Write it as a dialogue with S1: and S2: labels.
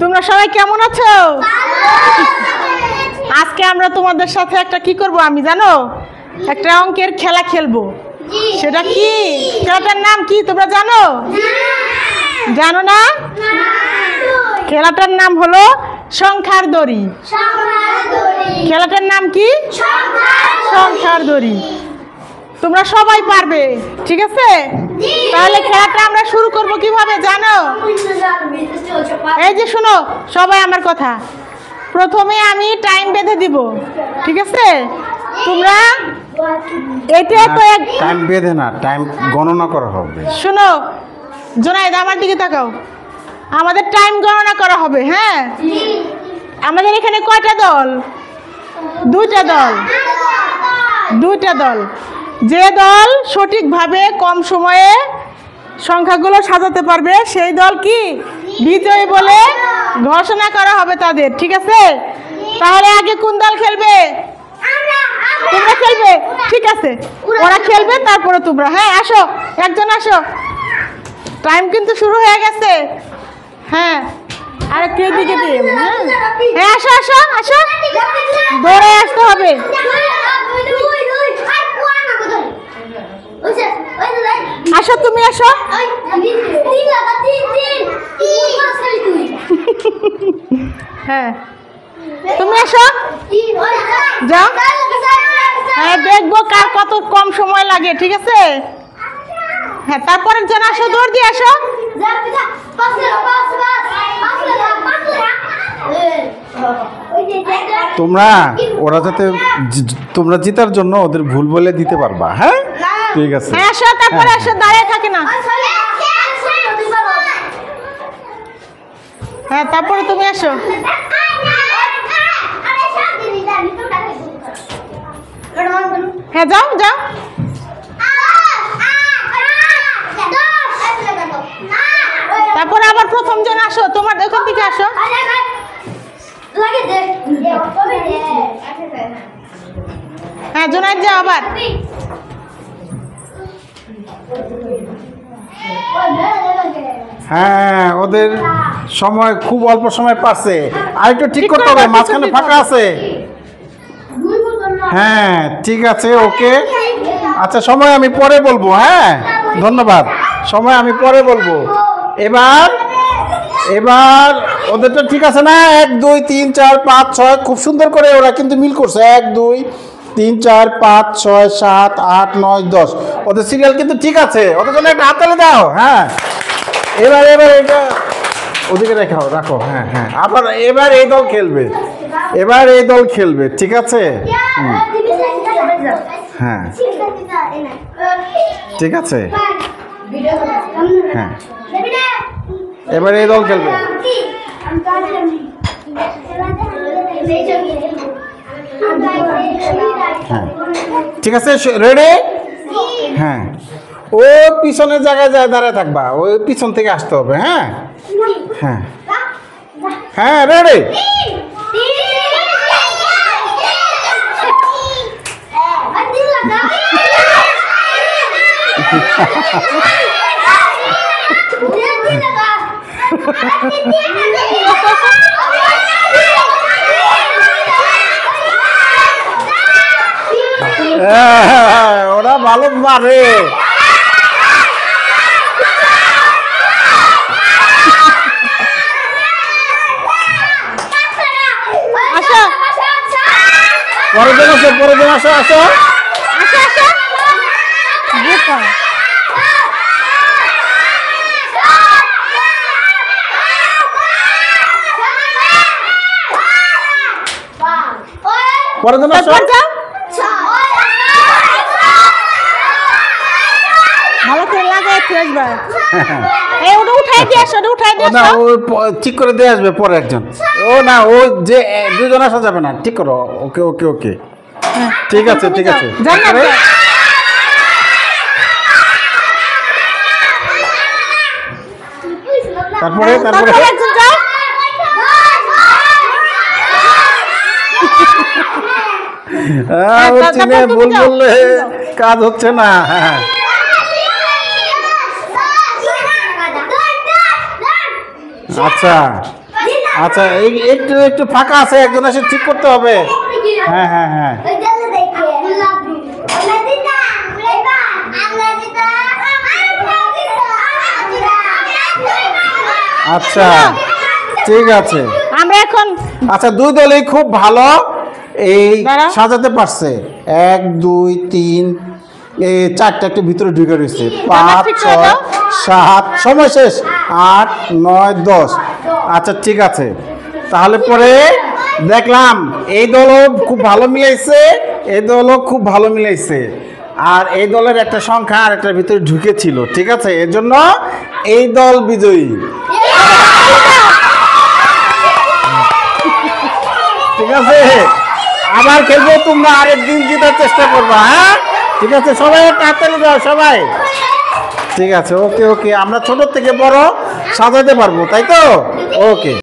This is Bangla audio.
S1: তোমরা সবাই কেমন আছো? আজকে আমরা তোমাদের সাথে একটা কি করব আমি জানো? একটা অঙ্কের খেলা খেলবো। সেটা কি? খেলাটার নাম কি তোমরা জানো? জানো না? খেলাটার নাম হলো সংখ্যার দড়ি। খেলাটার নাম কি? সংখ্যার দড়ি। তোমরা সবাই পারবে, ঠিক আছে? তাহলে খেলাটা আমরা শুরু করব কিভাবে জানো? এই যে শোনো সবাই আমার কথা, প্রথমে আমি টাইম বেঁধে দিব, ঠিক আছে? তোমরা এটা তো
S2: টাইম বেঁধে না, টাইম গণনা করা হবে।
S1: শোনো জোনায়েদ আমার দিকে তাকাও, আমাদের টাইম গণনা করা হবে। হ্যাঁ, আমাদের এখানে কয়টা দল? দুইটা দল। দুইটা দল। যে দল সঠিকভাবে কম সময়ে সংখ্যাগুলো সাজাতে পারবে সেই দল কি বিজয়ী বলে ঘোষণা করা হবে তাদের, ঠিক আছে? তাহলে আগে কোন দল খেলবে? তোমরা খেলবে, ঠিক আছে? ওরা খেলবে তারপরে তোমরা। হ্যাঁ আসো, একজন আসো, টাইম কিন্তু শুরু হয়ে গেছে। হ্যাঁ আর একটু এদিকে দিয়ে, হ্যাঁ আসো আসো আসো, দৌড়ে আসতে হবে। আসো তুমি আসো। হ্যাঁ তুমি আসো, যাও। হ্যাঁ দেখবো কার কত কম সময় লাগে, ঠিক আছে? হ্যাঁ তারপরে জন আসো, দৌড় দিয়ে আসো।
S2: তোমরা ওরা যাতে তোমরা জেতার জন্য ওদের ভুল বলে দিতে পারবা। হ্যাঁ ঠিক আছে।
S1: হ্যাঁ আসো, তারপরে আসো, দাঁড়িয়ে থাকে না। হ্যাঁ তারপরে তুমি আসো। হ্যাঁ যাও যাও। তারপরে আবার প্রথম জন আসো, তোমার ওখান থেকে আসো। হ্যাঁ জোনায়েদ যাও আবার।
S2: হ্যাঁ ওদের সময় খুব অল্প সময় পাচ্ছে, আর একটু ঠিক করতে হবে, মাঝখানে ফাঁকা আছে। হ্যাঁ ঠিক আছে, ওকে। আচ্ছা সময় আমি পরে বলবো। হ্যাঁ ধন্যবাদ, সময় আমি পরে বলবো। এবার এবার ওদেরটা ঠিক আছে না? 1 2 3 4 5 6, খুব সুন্দর করে ওরা কিন্তু মিল করছে। 1 2 3 4 5 6 7 8 9 10, ওদের সিরিয়াল কিন্তু ঠিক আছে। ওদের জন্য একটা হাততালি দাও। হ্যাঁ এবার এবার এটা ওদিকে রাখো। হ্যাঁ হ্যাঁ আবার এবার এই দল খেলবে, এবার এই দল খেলবে, ঠিক আছে? হ্যাঁ ঠিক আছে। হ্যাঁ এবার এই দল খেলবে। হ্যাঁ ঠিক আছে, রেডি? হ্যাঁ ও পিছনের জায়গায় যায় দাঁড়ায় থাকবা, ওই পিছন থেকে আসতে হবে। হ্যাঁ হ্যাঁ হ্যাঁ রেডি? ওরা ভালো মারে। পরের আসো, পরের আসো আসো। পরের জন্য আসো।
S1: ভালো করে লাগাই আসবে। এই ওটা উঠাই দিয়ে আসো, ওটা উঠাই দিয়ে
S2: না
S1: আসো।
S2: ও ঠিক করে দিয়ে আসবে পরে একজন। ও না ও যে দুজন আসা যাবে না, ঠিক করো। ওকে ওকে ওকে ঠিক আছে ঠিক আছে। তারপরে তারপরে হচ্ছে না, ভুল বললে কাজ হচ্ছে না। হ্যাঁ আচ্ছা আচ্ছা একটু একটু ফাঁকা আছে, একজন এসে ঠিক করতে হবে। হ্যাঁ হ্যাঁ হ্যাঁ আচ্ছা ঠিক আছে।
S1: আমরা এখন
S2: আচ্ছা দুই দলই খুব ভালো এই
S1: দাঁড়াও।
S2: সাজাতে পারছে। 1 2 3 এই চারটা একটু ভিতরে ঢুকে রয়েছে। 5
S1: ঠিক করে
S2: 6
S1: দাও।
S2: 7 সময় শেষ। 8 9 10। আচ্ছা ঠিক আছে, তাহলে পরে দেখলাম এই দলও খুব ভালো মিলাইছে, এই দলও খুব ভালো মিলাইছে, আর এই দলের একটা সংখ্যা আর একটার ভিতরে ঢুকেছিল। ঠিক আছে, এর জন্য এই দল বিজয়ী। ঠিক আছে, আবার খেলবো, তোমরা আরেকদিন জেতার চেষ্টা করবা। হ্যাঁ ঠিক আছে, সবাই তাড়াতাড়ি দাও সবাই। ঠিক আছে, ওকে ওকে, আমরা ছোট থেকে বড় সাজাতে পারবো, তাই তো? ওকে।